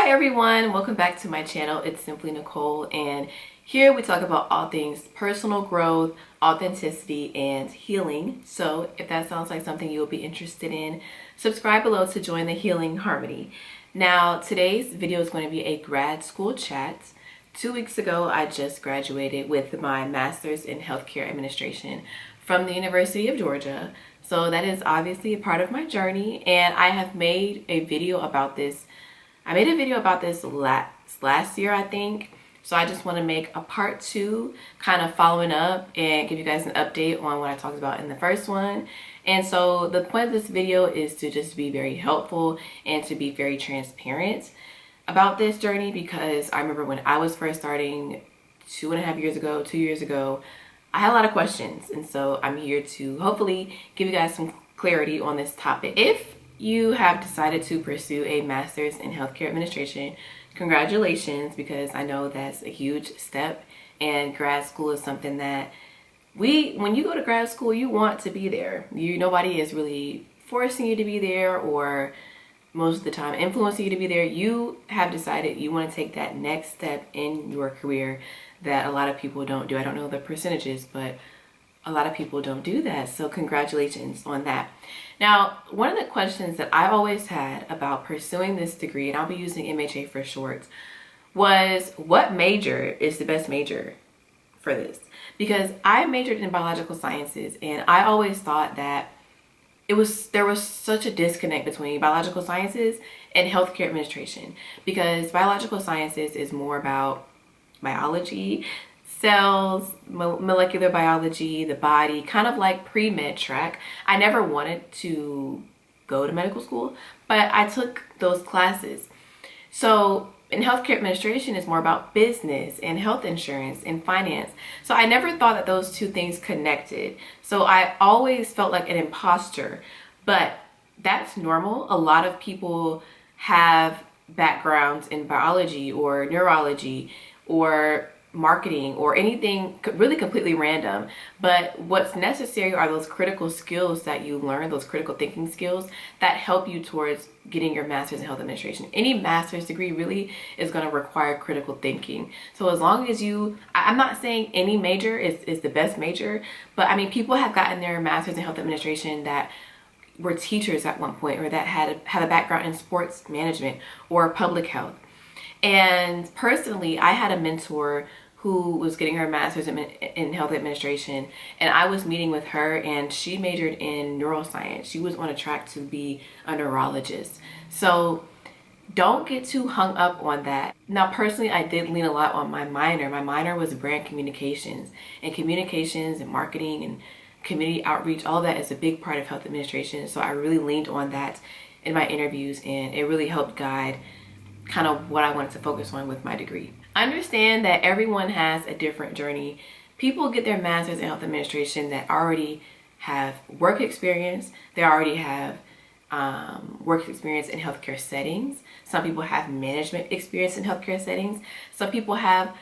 Hi everyone, welcome back to my channel. It's simply Nicole, and here we talk about all things personal growth, authenticity, and healing. So if that sounds like something you'll be interested in, subscribe below to join the healing harmony. Now today's video is going to be a grad school chat. 2 weeks ago I just graduated with my master's in healthcare administration from the University of Georgia. So that is obviously a part of my journey, and I have made a video about this. I made a video about this last year, I think. So I just want to make a part 2, kind of following up and give you guys an update on what I talked about in the first one. And so the point of this video is to just be very helpful and to be very transparent about this journey, because I remember when I was first starting 2.5 years ago, 2 years ago, I had a lot of questions. And so I'm here to hopefully give you guys some clarity on this topic. If you have decided to pursue a master's in healthcare administration, congratulations, because I know that's a huge step, and grad school is something that when you go to grad school, you want to be there. Nobody is really forcing you to be there, or most of the time influencing you to be there. You have decided you want to take that next step in your career that a lot of people don't do. I don't know the percentages, but a lot of people don't do that. So congratulations on that. Now, one of the questions that I always had about pursuing this degree, and I'll be using MHA for short, was what major is the best major for this? Because I majored in biological sciences, and I always thought that there was such a disconnect between biological sciences and healthcare administration, because biological sciences is more about biology, cells, molecular biology, the body, kind of like pre-med track. I never wanted to go to medical school, but I took those classes. So in healthcare administration, it's more about business and health insurance and finance. So I never thought that those two things connected. So I always felt like an imposter, but that's normal. A lot of people have backgrounds in biology or neurology or marketing or anything really completely random, but what's necessary are those critical skills that you learn, those critical thinking skills that help you towards getting your master's in health administration. Any master's degree really is going to require critical thinking. So as long as I'm not saying any major is the best major, but I mean, people have gotten their master's in health administration that were teachers at one point, or that had a background in sports management or public health. And personally, I had a mentor who was getting her master's in health administration, and I was meeting with her, and she majored in neuroscience. She was on a track to be a neurologist. So don't get too hung up on that. Now, personally, I did lean a lot on my minor. My minor was brand communications, and marketing and community outreach. All that is a big part of health administration. So I really leaned on that in my interviews, and it really helped guide kind of what I wanted to focus on with my degree. Understand that everyone has a different journey. People get their master's in health administration that already have work experience. They already have work experience in healthcare settings. Some people have management experience in healthcare settings. Some people have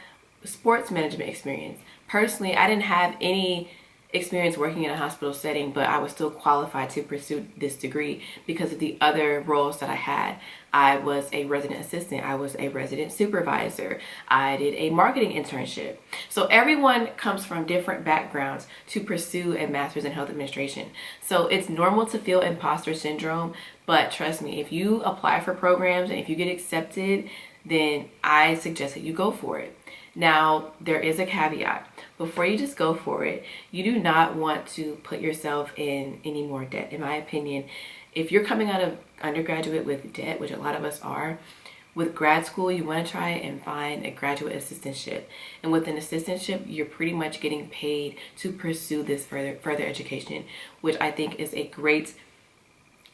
sports management experience. Personally, I didn't have any experience working in a hospital setting, but I was still qualified to pursue this degree because of the other roles that I had. I was a resident assistant, I was a resident supervisor, I did a marketing internship. So everyone comes from different backgrounds to pursue a master's in health administration. So it's normal to feel imposter syndrome, but trust me, if you apply for programs and if you get accepted, then I suggest that you go for it. Now, there is a caveat. Before you just go for it, you do not want to put yourself in any more debt. In my opinion, if you're coming out of undergraduate with debt, which a lot of us are, with grad school, you want to try and find a graduate assistantship. And with an assistantship, you're pretty much getting paid to pursue this further education, which I think is a great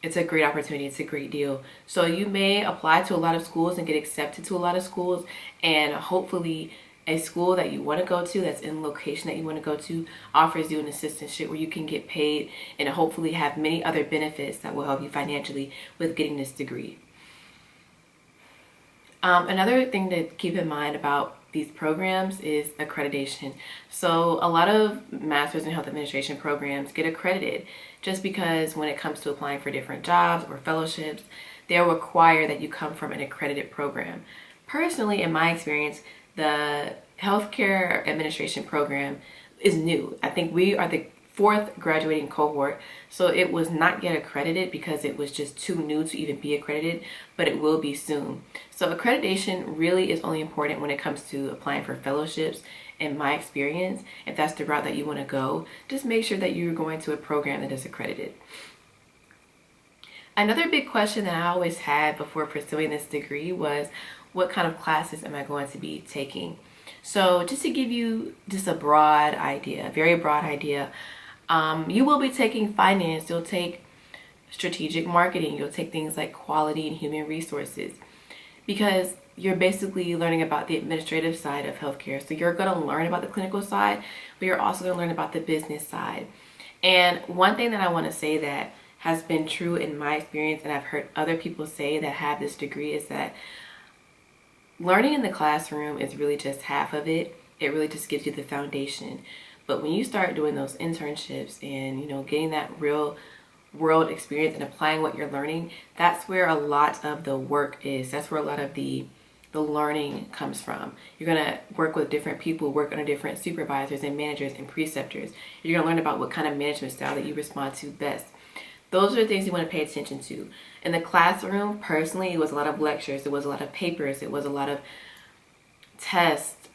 opportunity. It's a great deal. So you may apply to a lot of schools and get accepted to a lot of schools, and hopefully a school that you want to go to, that's in the location that you want to go to, offers you an assistantship where you can get paid and hopefully have many other benefits that will help you financially with getting this degree. Another thing to keep in mind about these programs is accreditation. So a lot of master's in health administration programs get accredited just because when it comes to applying for different jobs or fellowships, they'll require that you come from an accredited program. Personally, in my experience, the healthcare administration program is new. I think we are the fourth graduating cohort, so it was not yet accredited because it was just too new to even be accredited, but it will be soon. So accreditation really is only important when it comes to applying for fellowships. In my experience, if that's the route that you want to go, just make sure that you're going to a program that is accredited. Another big question that I always had before pursuing this degree was, what kind of classes am I going to be taking? So just to give you just a broad idea, a very broad idea, you will be taking finance, you'll take strategic marketing, you'll take things like quality and human resources, because you're basically learning about the administrative side of healthcare. So you're going to learn about the clinical side, but you're also going to learn about the business side. And one thing that I want to say that has been true in my experience, and I've heard other people say that have this degree, is that learning in the classroom is really just half of it. It really just gives you the foundation. But when you start doing those internships and, you know, getting that real world experience and applying what you're learning, that's where a lot of the work is. That's where a lot of the learning comes from. You're going to work with different people, work under different supervisors and managers and preceptors. You're going to learn about what kind of management style that you respond to best. Those are the things you want to pay attention to. In the classroom, personally, it was a lot of lectures, it was a lot of papers, it was a lot of tests,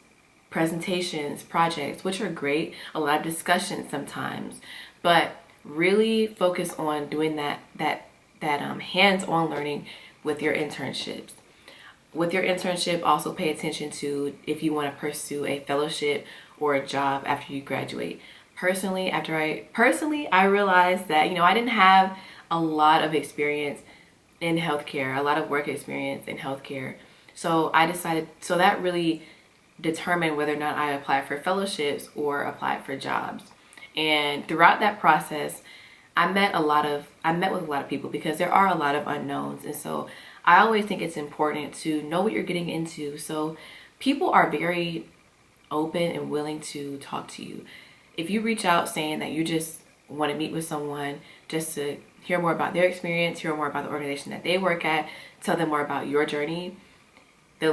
presentations, projects, which are great, a lot of discussions sometimes, but really focus on doing that hands-on learning with your internships. With your internship, also pay attention to if you want to pursue a fellowship or a job after you graduate. Personally, I realized that, you know, I didn't have a lot of experience in healthcare, a lot of work experience in healthcare. So that really determined whether or not I applied for fellowships or applied for jobs. And throughout that process, I met with a lot of people, because there are a lot of unknowns. And so I always think it's important to know what you're getting into. So people are very open and willing to talk to you. If you reach out saying that you just want to meet with someone just to hear more about their experience, hear more about the organization that they work at, tell them more about your journey, the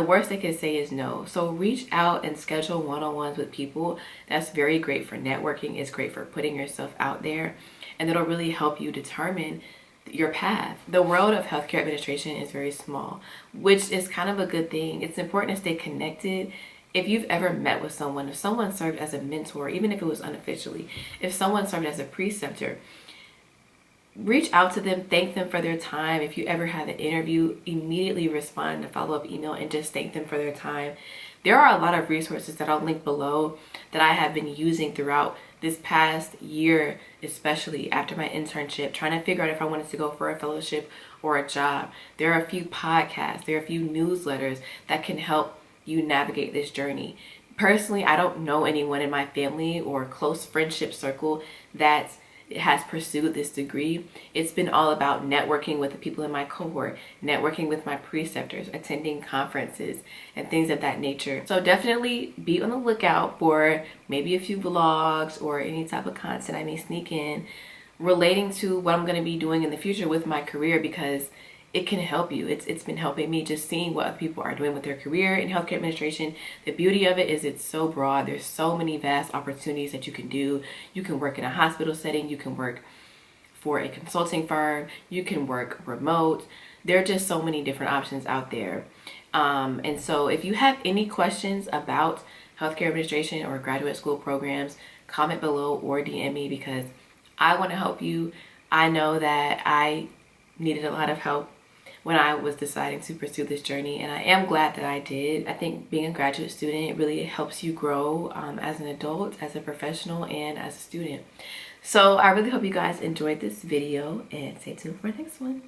worst they can say is no. So reach out and schedule one-on-ones with people. That's very great for networking. It's great for putting yourself out there, and it'll really help you determine your path. The world of healthcare administration is very small, which is kind of a good thing. It's important to stay connected. If you've ever met with someone, if someone served as a mentor, even if it was unofficially, if someone served as a preceptor, reach out to them, thank them for their time. If you ever have an interview, immediately respond to follow-up email and just thank them for their time. There are a lot of resources that I'll link below that I have been using throughout this past year, especially after my internship, trying to figure out if I wanted to go for a fellowship or a job. There are a few podcasts, there are a few newsletters that can help you navigate this journey. Personally, I don't know anyone in my family or close friendship circle that has pursued this degree. It's been all about networking with the people in my cohort, networking with my preceptors, attending conferences and things of that nature. So definitely be on the lookout for maybe a few vlogs or any type of content I may sneak in relating to what I'm going to be doing in the future with my career, because it can help you. It's been helping me, just seeing what other people are doing with their career in healthcare administration. The beauty of it is it's so broad. There's so many vast opportunities that you can do. You can work in a hospital setting. You can work for a consulting firm. You can work remote. There are just so many different options out there. And so if you have any questions about healthcare administration or graduate school programs, comment below or DM me, because I want to help you. I know that I needed a lot of help when I was deciding to pursue this journey, and I am glad that I did. I think being a graduate student really helps you grow as an adult, as a professional, and as a student. So I really hope you guys enjoyed this video, and stay tuned for the next one.